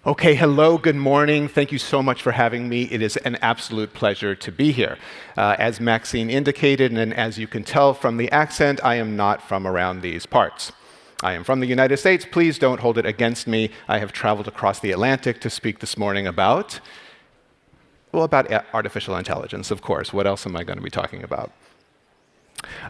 Okay, hello, good morning. Thank you so much for having me. It is an absolute pleasure to be here. As Maxine indicated, and as you can tell from the accent, I am not from around these parts. I am from the United States. Please don't hold it against me. I have traveled across the Atlantic to speak this morning about artificial intelligence, of course. What else am I going to be talking about?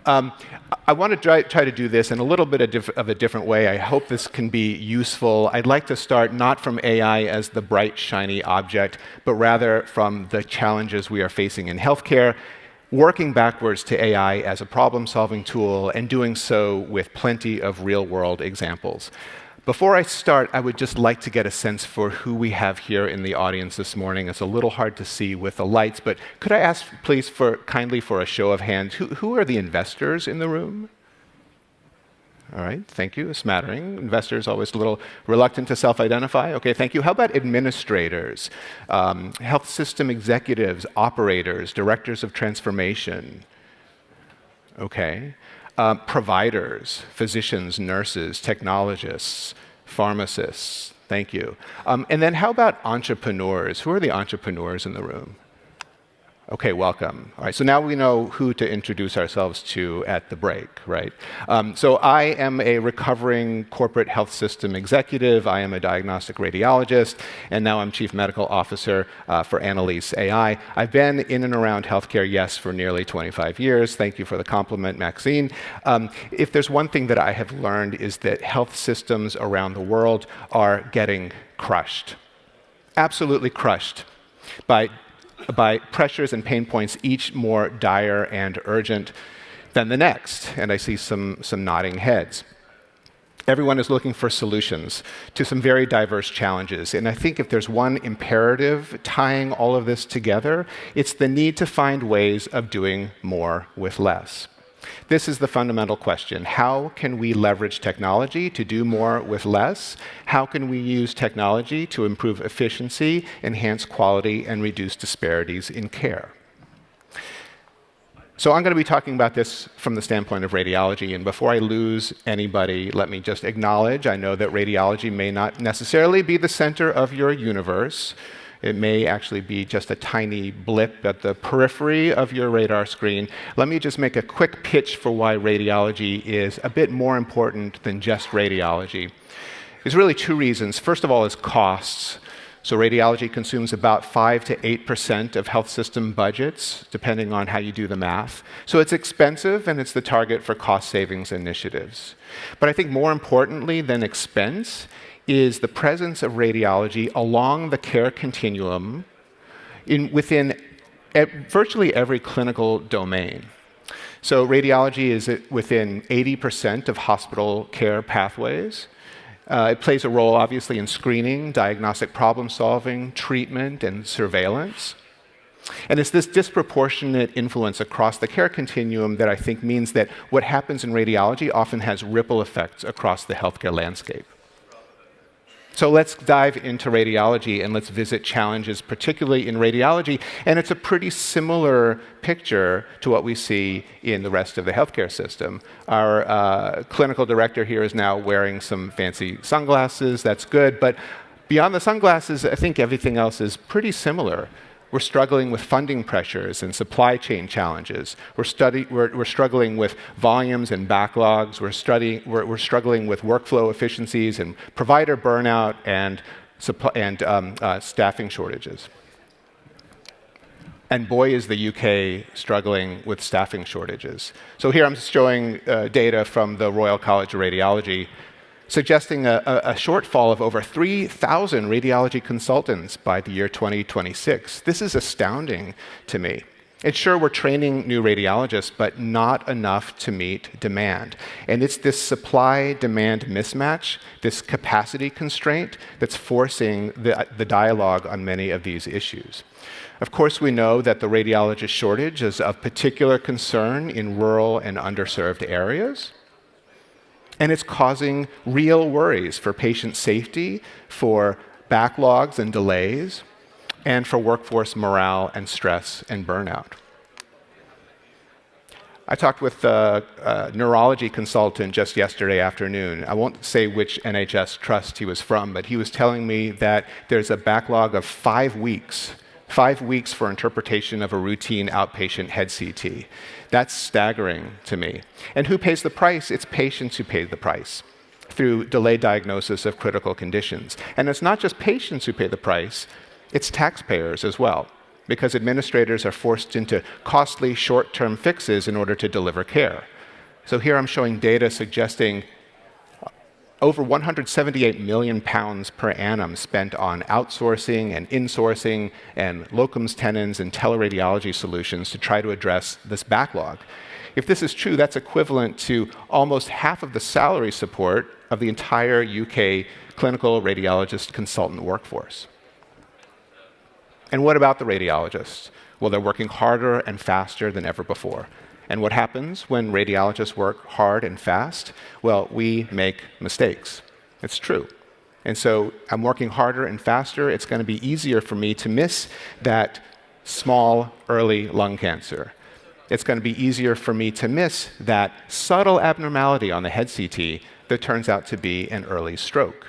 I want to try to do this in a little bit of a different way. I hope this can be useful. I'd like to start not from AI as the bright, shiny object, but rather from the challenges we are facing in healthcare, working backwards to AI as a problem-solving tool, and doing so with plenty of real-world examples. Before I start, I would just like to get a sense for who we have here in the audience this morning. It's a little hard to see with the lights, but could I ask, please, kindly for a show of hands, who are the investors in the room? All right, thank you, a smattering. Investors always a little reluctant to self-identify. Okay, thank you. How about administrators, health system executives, operators, directors of transformation? Okay. Providers, physicians, nurses, technologists, pharmacists. Thank you. And then how about entrepreneurs? Who are the entrepreneurs in the room? Okay, welcome. All right, so now we know who to introduce ourselves to at the break, right? So I am a recovering corporate health system executive. I am a diagnostic radiologist, and now I'm chief medical officer for Annalise AI. I've been in and around healthcare, yes, for nearly 25 years. Thank you for the compliment, Maxine. If there's one thing that I have learned is that health systems around the world are getting crushed, absolutely crushed by pressures and pain points, each more dire and urgent than the next. And I see some nodding heads. Everyone is looking for solutions to some very diverse challenges. And I think if there's one imperative tying all of this together, it's the need to find ways of doing more with less. This is the fundamental question. How can we leverage technology to do more with less? How can we use technology to improve efficiency, enhance quality, and reduce disparities in care? So I'm going to be talking about this from the standpoint of radiology, and before I lose anybody, let me just acknowledge, I know that radiology may not necessarily be the center of your universe. It may actually be just a tiny blip at the periphery of your radar screen. Let me just make a quick pitch for why radiology is a bit more important than just radiology. There's really two reasons. First of all is costs. So radiology consumes about 5 to 8% of health system budgets, depending on how you do the math. So it's expensive, and it's the target for cost savings initiatives. But I think more importantly than expense is the presence of radiology along the care continuum within virtually every clinical domain. So radiology is within 80% of hospital care pathways. It plays a role, obviously, in screening, diagnostic problem solving, treatment, and surveillance. And it's this disproportionate influence across the care continuum that I think means that what happens in radiology often has ripple effects across the healthcare landscape. So let's dive into radiology and let's visit challenges, particularly in radiology. And it's a pretty similar picture to what we see in the rest of the healthcare system. Our clinical director here is now wearing some fancy sunglasses. That's good. But beyond the sunglasses, I think everything else is pretty similar. We're struggling with funding pressures and supply chain challenges. We're struggling with volumes and backlogs. We're struggling with workflow efficiencies and provider burnout and staffing shortages. And boy, is the UK struggling with staffing shortages. So here I'm showing data from the Royal College of Radiology, suggesting a shortfall of over 3,000 radiology consultants by the year 2026. This is astounding to me. It's sure we're training new radiologists, but not enough to meet demand. And it's this supply-demand mismatch, this capacity constraint, that's forcing the dialogue on many of these issues. Of course, we know that the radiologist shortage is of particular concern in rural and underserved areas. And it's causing real worries for patient safety, for backlogs and delays, and for workforce morale and stress and burnout. I talked with a neurology consultant just yesterday afternoon. I won't say which NHS trust he was from, but he was telling me that there's a backlog of 5 weeks. 5 weeks for interpretation of a routine outpatient head CT. That's staggering to me. And who pays the price? It's patients who pay the price through delayed diagnosis of critical conditions. And it's not just patients who pay the price, it's taxpayers as well, because administrators are forced into costly short-term fixes in order to deliver care. So here I'm showing data suggesting over 178 million pounds per annum spent on outsourcing and insourcing and locums tenens and teleradiology solutions to try to address this backlog. If this is true, that's equivalent to almost half of the salary support of the entire UK clinical radiologist consultant workforce. And what about the radiologists? Well, they're working harder and faster than ever before. And what happens when radiologists work hard and fast? Well, we make mistakes. It's true. And so I'm working harder and faster. It's going to be easier for me to miss that small, early lung cancer. It's going to be easier for me to miss that subtle abnormality on the head CT that turns out to be an early stroke.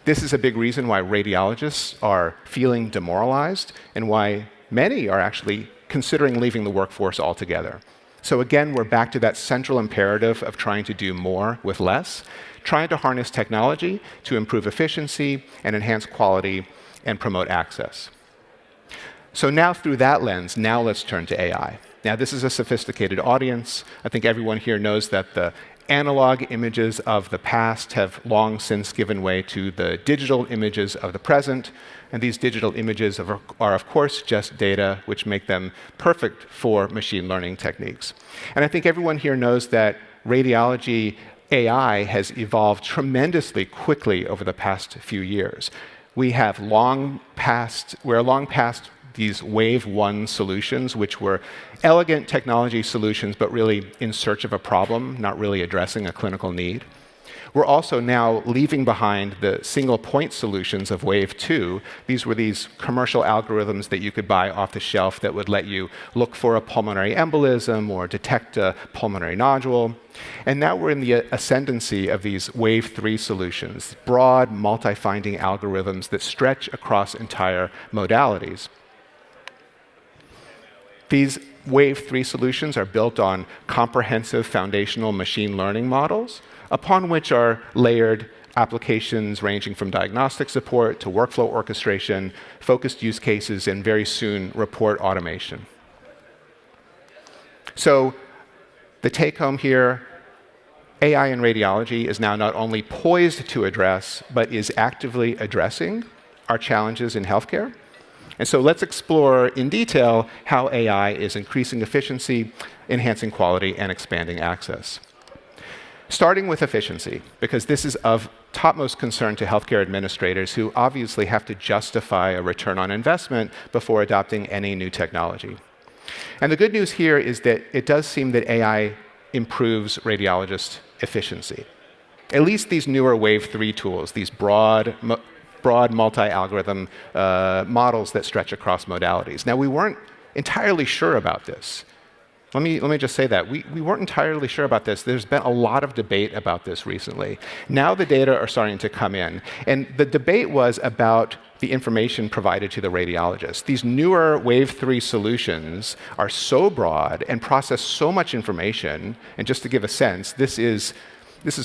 This is a big reason why radiologists are feeling demoralized and why many are actually considering leaving the workforce altogether. So again, we're back to that central imperative of trying to do more with less, trying to harness technology to improve efficiency and enhance quality and promote access. So now through that lens, now let's turn to AI. Now this is a sophisticated audience. I think everyone here knows that the analog images of the past have long since given way to the digital images of the present. And these digital images are, of course, just data, which make them perfect for machine learning techniques. And I think everyone here knows that radiology AI has evolved tremendously quickly over the past few years. We're long past these wave one solutions, which were elegant technology solutions, but really in search of a problem, not really addressing a clinical need. We're also now leaving behind the single point solutions of wave two. These were these commercial algorithms that you could buy off the shelf that would let you look for a pulmonary embolism or detect a pulmonary nodule. And now we're in the ascendancy of these wave three solutions, broad multi-finding algorithms that stretch across entire modalities. These wave three solutions are built on comprehensive foundational machine learning models, upon which are layered applications ranging from diagnostic support to workflow orchestration, focused use cases, and very soon, report automation. So the take-home here, AI in radiology is now not only poised to address, but is actively addressing our challenges in healthcare. And so let's explore in detail how AI is increasing efficiency, enhancing quality, and expanding access. Starting with efficiency, because this is of topmost concern to healthcare administrators who obviously have to justify a return on investment before adopting any new technology. And the good news here is that it does seem that AI improves radiologist efficiency. At least these newer Wave 3 tools, these broad multi-algorithm models that stretch across modalities. Now, we weren't entirely sure about this. Let me just say that. We weren't entirely sure about this. There's been a lot of debate about this recently. Now the data are starting to come in. And the debate was about the information provided to the radiologist. These newer Wave 3 solutions are so broad and process so much information. And just to give a sense, this is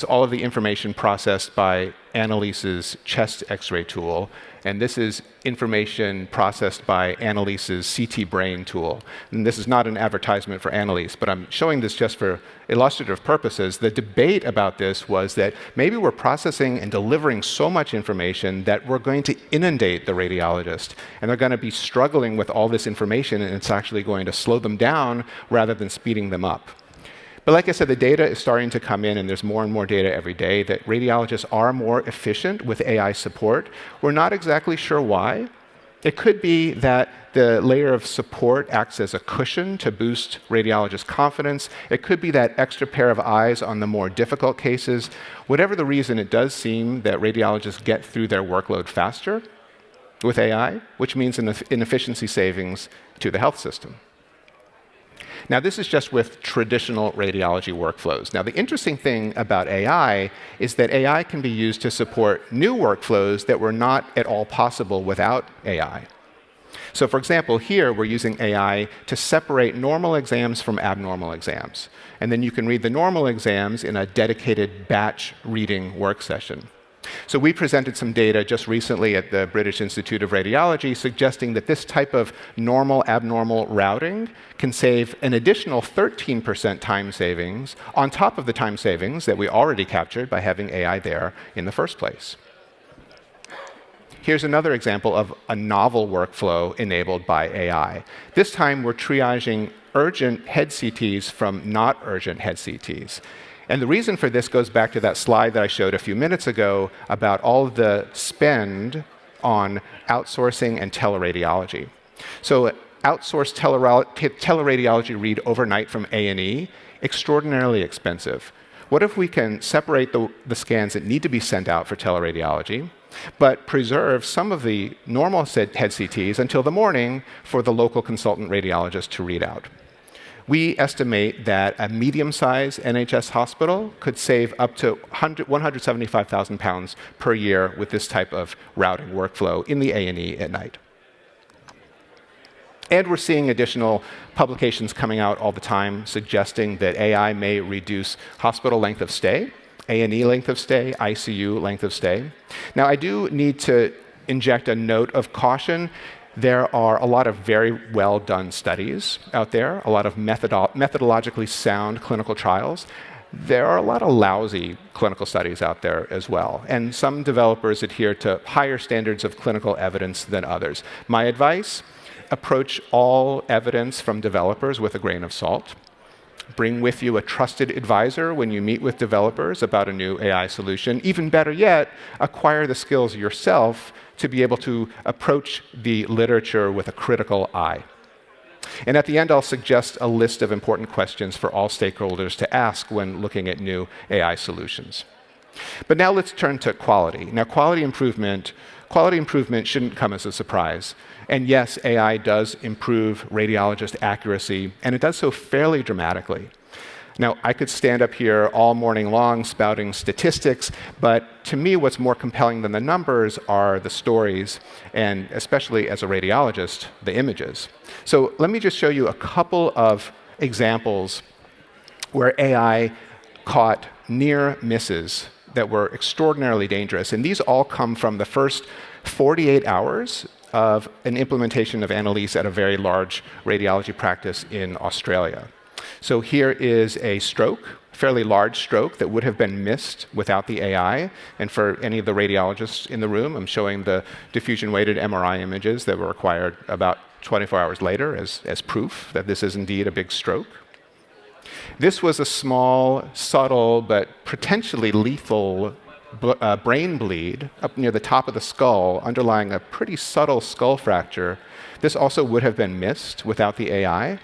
all of the information processed by Annalise's chest X-ray tool, and this is information processed by Annalise's CT brain tool. And this is not an advertisement for Annalise, but I'm showing this just for illustrative purposes. The debate about this was that maybe we're processing and delivering so much information that we're going to inundate the radiologist, and they're going to be struggling with all this information, and it's actually going to slow them down rather than speeding them up. But like I said, the data is starting to come in, and there's more and more data every day that radiologists are more efficient with AI support. We're not exactly sure why. It could be that the layer of support acts as a cushion to boost radiologist confidence. It could be that extra pair of eyes on the more difficult cases. Whatever the reason, it does seem that radiologists get through their workload faster with AI, which means an efficiency savings to the health system. Now, this is just with traditional radiology workflows. Now, the interesting thing about AI is that AI can be used to support new workflows that were not at all possible without AI. So, for example, here we're using AI to separate normal exams from abnormal exams. And then you can read the normal exams in a dedicated batch reading work session. So we presented some data just recently at the British Institute of Radiology suggesting that this type of normal-abnormal routing can save an additional 13% time savings on top of the time savings that we already captured by having AI there in the first place. Here's another example of a novel workflow enabled by AI. This time, we're triaging urgent head CTs from not urgent head CTs. And the reason for this goes back to that slide that I showed a few minutes ago about all of the spend on outsourcing and teleradiology. So outsourced teleradiology read overnight from A&E, extraordinarily expensive. What if we can separate the scans that need to be sent out for teleradiology, but preserve some of the normal head CTs until the morning for the local consultant radiologist to read out? We estimate that a medium-sized NHS hospital could save up to £175,000 per year with this type of routing workflow in the A&E at night. And we're seeing additional publications coming out all the time suggesting that AI may reduce hospital length of stay, A&E length of stay, ICU length of stay. Now, I do need to inject a note of caution. There are a lot of very well-done studies out there, a lot of methodologically sound clinical trials. There are a lot of lousy clinical studies out there as well, and some developers adhere to higher standards of clinical evidence than others. My advice: approach all evidence from developers with a grain of salt. Bring with you a trusted advisor when you meet with developers about a new AI solution. Even better yet, acquire the skills yourself to be able to approach the literature with a critical eye. And at the end, I'll suggest a list of important questions for all stakeholders to ask when looking at new AI solutions. But now let's turn to quality. Now, quality improvement shouldn't come as a surprise. And yes, AI does improve radiologist accuracy, and it does so fairly dramatically. Now, I could stand up here all morning long spouting statistics, but to me, what's more compelling than the numbers are the stories, and especially as a radiologist, the images. So let me just show you a couple of examples where AI caught near misses that were extraordinarily dangerous. And these all come from the first 48 hours of an implementation of Annalise at a very large radiology practice in Australia. So here is a stroke, fairly large stroke that would have been missed without the AI. And for any of the radiologists in the room, I'm showing the diffusion-weighted MRI images that were required about 24 hours later as proof that this is indeed a big stroke. This was a small, subtle, but potentially lethal brain bleed up near the top of the skull, underlying a pretty subtle skull fracture. This also would have been missed without the AI.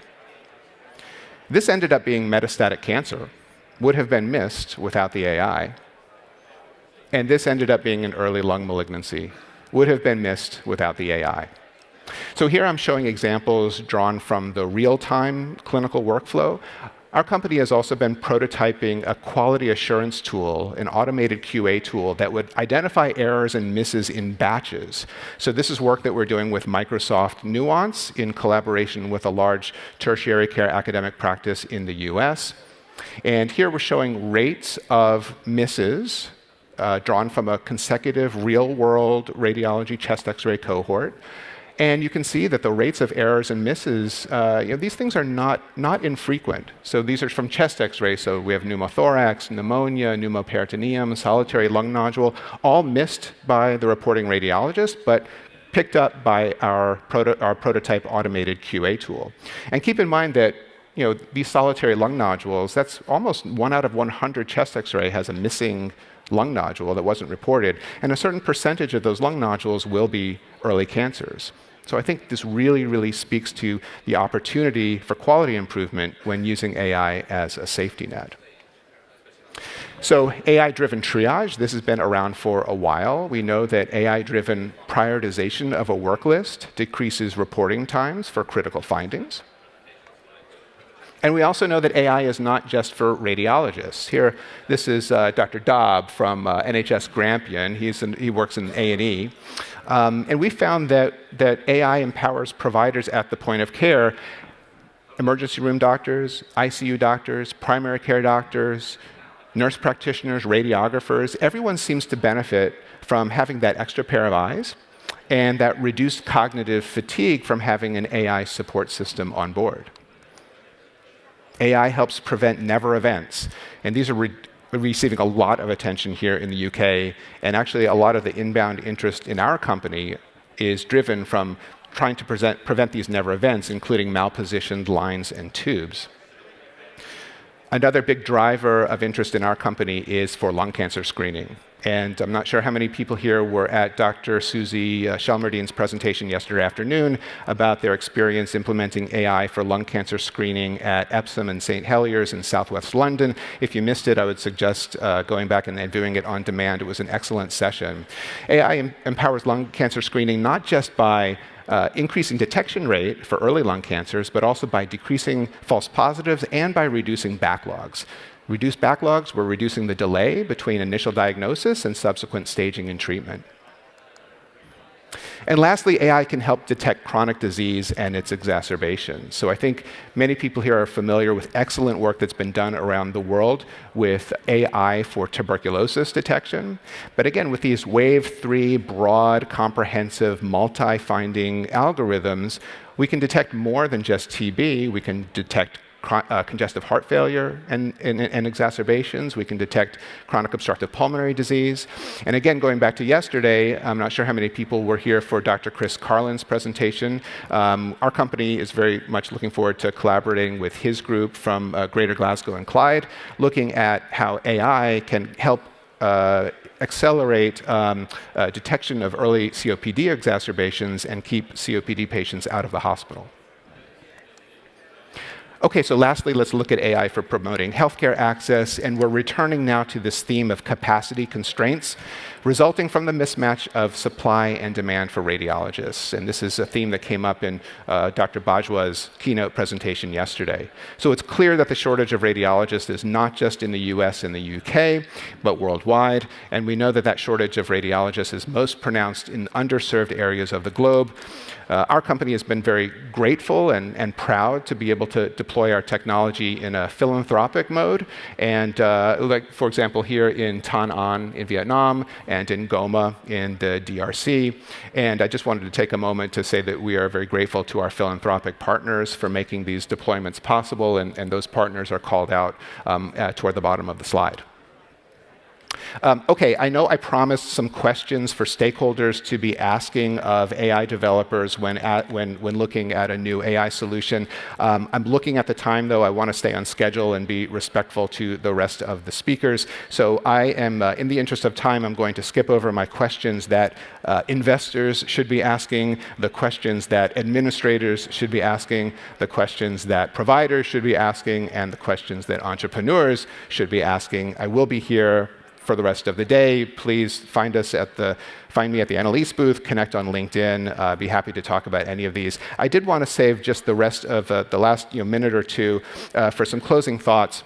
This ended up being metastatic cancer, would have been missed without the AI. And this ended up being an early lung malignancy, would have been missed without the AI. So here I'm showing examples drawn from the real-time clinical workflow. Our company has also been prototyping a quality assurance tool, an automated QA tool that would identify errors and misses in batches. So this is work that we're doing with Microsoft Nuance in collaboration with a large tertiary care academic practice in the US. And here we're showing rates of misses drawn from a consecutive real-world radiology chest X-ray cohort. And you can see that the rates of errors and misses, these things are not infrequent. So these are from chest X-ray. So we have pneumothorax, pneumonia, pneumoperitoneum, solitary lung nodule, all missed by the reporting radiologist, but picked up by our prototype automated QA tool. And keep in mind that these solitary lung nodules, that's almost 1 out of 100 chest X-ray has a missing lung nodule that wasn't reported. And a certain percentage of those lung nodules will be early cancers. So I think this really, really speaks to the opportunity for quality improvement when using AI as a safety net. So AI-driven triage, this has been around for a while. We know that AI-driven prioritization of a work list decreases reporting times for critical findings. And we also know that AI is not just for radiologists. Here, this is Dr. Daub from NHS Grampian. He works in A&E. And we found that AI empowers providers at the point of care, emergency room doctors, ICU doctors, primary care doctors, nurse practitioners, radiographers. Everyone seems to benefit from having that extra pair of eyes and that reduced cognitive fatigue from having an AI support system on board. AI helps prevent never events, and these are receiving a lot of attention here in the UK, and actually a lot of the inbound interest in our company is driven from trying to prevent these never events, including malpositioned lines and tubes. Another big driver of interest in our company is for lung cancer screening. And I'm not sure how many people here were at Dr. Susie Shelmerdine's presentation yesterday afternoon about their experience implementing AI for lung cancer screening at Epsom and St. Heliers in southwest London. If you missed it, I would suggest going back and viewing it on demand. It was an excellent session. AI empowers lung cancer screening not just by increasing detection rate for early lung cancers, but also by decreasing false positives and by reducing backlogs. Reduced backlogs, we're reducing the delay between initial diagnosis and subsequent staging and treatment. And lastly, AI can help detect chronic disease and its exacerbations. So I think many people here are familiar with excellent work that's been done around the world with AI for tuberculosis detection. But again, with these wave 3 broad, comprehensive, multi-finding algorithms, we can detect more than just TB. We can detect congestive heart failure and exacerbations. We can detect chronic obstructive pulmonary disease. And again, going back to yesterday, I'm not sure how many people were here for Dr. Chris Carlin's presentation. Our company is very much looking forward to collaborating with his group from Greater Glasgow and Clyde, looking at how AI can help accelerate detection of early COPD exacerbations and keep COPD patients out of the hospital. Okay, so lastly, let's look at AI for promoting healthcare access, and we're returning now to this theme of capacity constraints resulting from the mismatch of supply and demand for radiologists. And this is a theme that came up in Dr. Bajwa's keynote presentation yesterday. So it's clear that the shortage of radiologists is not just in the US and the UK, but worldwide, and we know that that shortage of radiologists is most pronounced in underserved areas of the globe. Our company has been very grateful and proud to be able to deploy our technology in a philanthropic mode. And like, for example, here in Tan An in Vietnam and in Goma in the DRC. And I just wanted to take a moment to say that we are very grateful to our philanthropic partners for making these deployments possible. And those partners are called out toward the bottom of the slide. Okay, I know I promised some questions for stakeholders to be asking of AI developers when looking at a new AI solution. I'm looking at the time, though. I want to stay on schedule and be respectful to the rest of the speakers. So I am, in the interest of time, I'm going to skip over my questions that investors should be asking, the questions that administrators should be asking, the questions that providers should be asking, and the questions that entrepreneurs should be asking. I will be here for the rest of the day. Please find me at the Annalise booth, connect on LinkedIn. Be happy to talk about any of these. I did want to save just the rest of the last minute or two for some closing thoughts,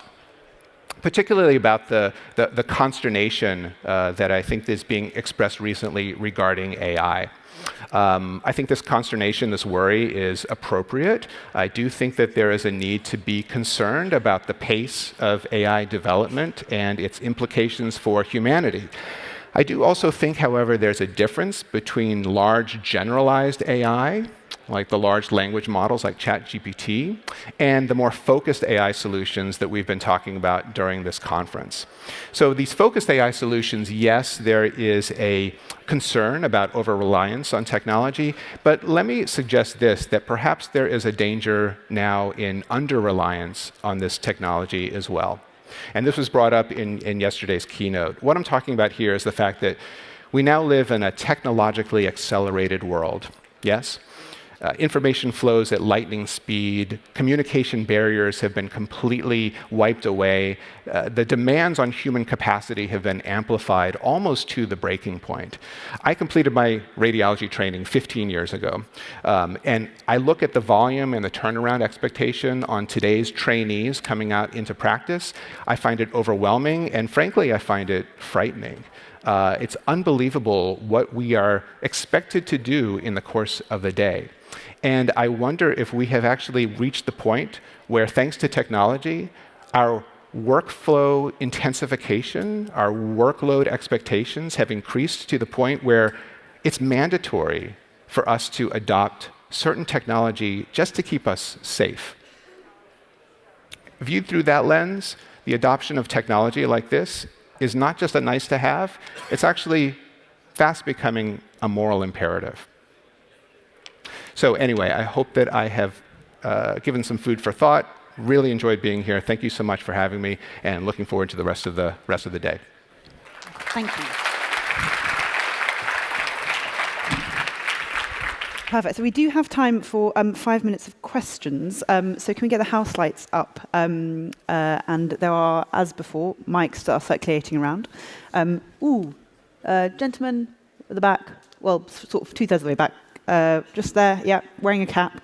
particularly about the consternation that I think is being expressed recently regarding AI. I think this consternation, this worry is appropriate. I do think that there is a need to be concerned about the pace of AI development and its implications for humanity. I do also think, however, there's a difference between large generalized AI, like the large language models like ChatGPT, and the more focused AI solutions that we've been talking about during this conference. So these focused AI solutions, yes, there is a concern about over-reliance on technology, but let me suggest this, that perhaps there is a danger now in under-reliance on this technology as well. And this was brought up in yesterday's keynote. What I'm talking about here is the fact that we now live in a technologically accelerated world, yes? Information flows at lightning speed. Communication barriers have been completely wiped away. The demands on human capacity have been amplified almost to the breaking point. I completed my radiology training 15 years ago, and I look at the volume and the turnaround expectation on today's trainees coming out into practice. I find it overwhelming, and frankly, I find it frightening. It's unbelievable what we are expected to do in the course of the day. And I wonder if we have actually reached the point where, thanks to technology, our workflow intensification, our workload expectations have increased to the point where it's mandatory for us to adopt certain technology just to keep us safe. Viewed through that lens, the adoption of technology like this is not just a nice to have, it's actually fast becoming a moral imperative. So anyway, I hope that I have given some food for thought. Really enjoyed being here. Thank you so much for having me, and looking forward to the rest of the day. Thank you. Perfect. So we do have time for 5 minutes of questions. So can we get the house lights up? And there are, as before, mics that are circulating around. Gentleman at the back, well, sort of 2/3 of the way back. Just there, yeah, wearing a cap.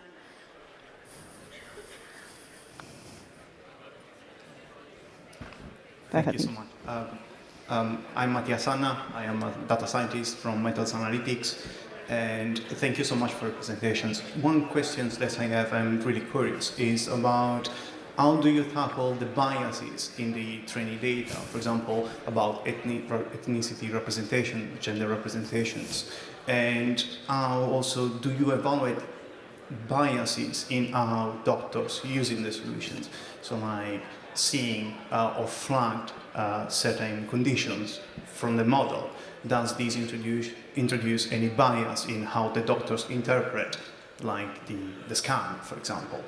Thank you so much. I'm Mattias Anna. I am a data scientist from Metals Analytics. And thank you so much for your presentations. One question that I have, I'm really curious, is about how do you tackle the biases in the training data, for example, about ethnicity representation, gender representations, and how also do you evaluate biases in how doctors using the solutions? So like seeing or flagged certain conditions from the model, does this introduce any bias in how the doctors interpret, like the scan, for example?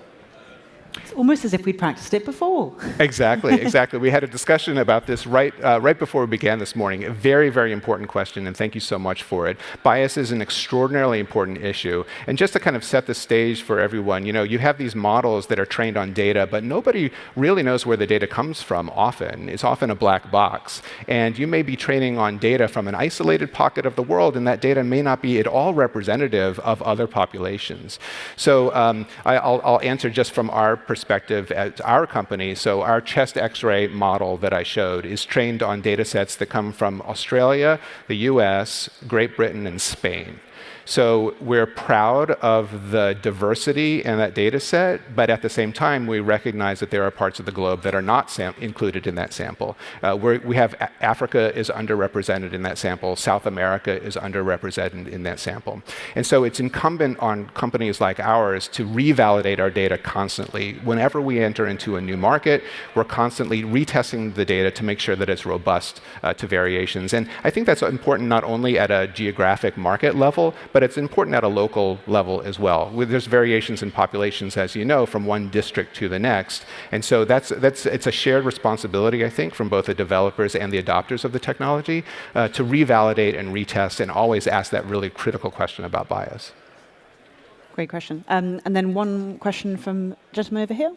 It's almost as if we'd practiced it before. Exactly. We had a discussion about this right before we began this morning. A very, very important question, and thank you so much for it. Bias is an extraordinarily important issue. And just to kind of set the stage for everyone, you have these models that are trained on data, but nobody really knows where the data comes from often. It's often a black box. And you may be training on data from an isolated pocket of the world, and that data may not be at all representative of other populations. So I'll answer just from our perspective at our company. So our chest X-ray model that I showed is trained on data sets that come from Australia, the US, Great Britain, and Spain. So we're proud of the diversity in that data set, but at the same time, we recognize that there are parts of the globe that are not included in that sample. We have Africa is underrepresented in that sample. South America is underrepresented in that sample. And so it's incumbent on companies like ours to revalidate our data constantly. Whenever we enter into a new market, we're constantly retesting the data to make sure that it's robust to variations. And I think that's important not only at a geographic market level, but it's important at a local level as well. There's variations in populations, as you know, from one district to the next. And so it's a shared responsibility, I think, from both the developers and the adopters of the technology to revalidate and retest and always ask that really critical question about bias. Great question. And then one question from the gentleman over here.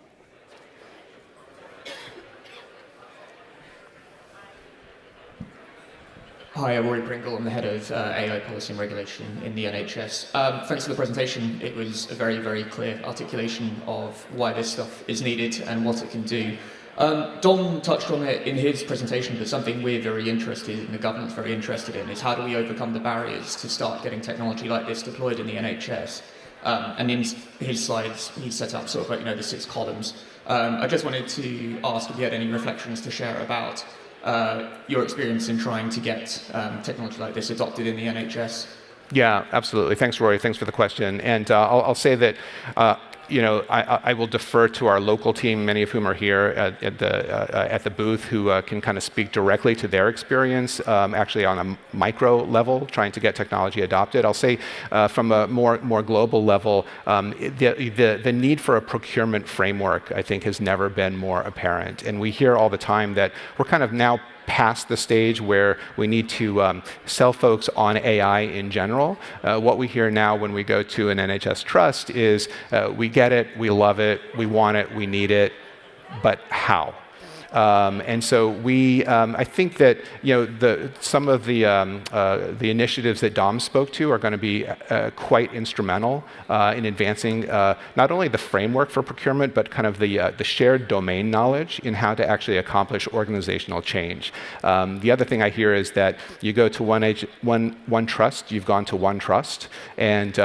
Hi, I'm Rory Pringle. I'm the head of AI policy and regulation in the NHS. Thanks for the presentation. It was a very, very clear articulation of why this stuff is needed and what it can do. Dom touched on it in his presentation, but something we're very interested in, the government's very interested in, is how do we overcome the barriers to start getting technology like this deployed in the NHS? And in his slides, he set up sort of like, the 6 columns. I just wanted to ask if you had any reflections to share about your experience in trying to get technology like this adopted in the NHS. Yeah, absolutely. Thanks, Rory. Thanks for the question. And I'll say that I will defer to our local team, many of whom are here at the booth, who can kind of speak directly to their experience, actually on a micro level, trying to get technology adopted. I'll say from a more global level, the need for a procurement framework, I think, has never been more apparent. And we hear all the time that we're kind of now past the stage where we need to sell folks on AI in general. What we hear now when we go to an NHS trust is we get it, we love it, we want it, we need it, but how? And so I think that some of the initiatives that Dom spoke to are going to be quite instrumental in advancing not only the framework for procurement, but kind of the shared domain knowledge in how to actually accomplish organizational change. The other thing I hear is that you go to one trust, you've gone to one trust, and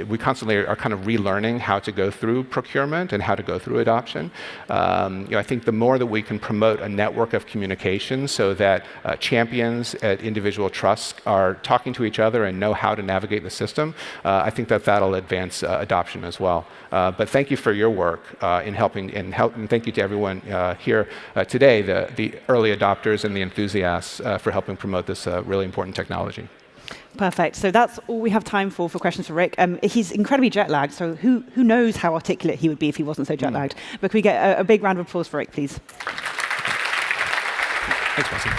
we constantly are kind of relearning how to go through procurement and how to go through adoption. I think the more that we can promote a network of communication so that champions at individual trusts are talking to each other and know how to navigate the system, I think that that'll advance adoption as well. But thank you for your work in helping, and thank you to everyone here today, the early adopters and the enthusiasts for helping promote this really important technology. Perfect. So that's all we have time for questions for Rick. He's incredibly jet lagged, so who knows how articulate he would be if he wasn't so jet lagged. But can we get a big round of applause for Rick, please? Thanks, Marcy.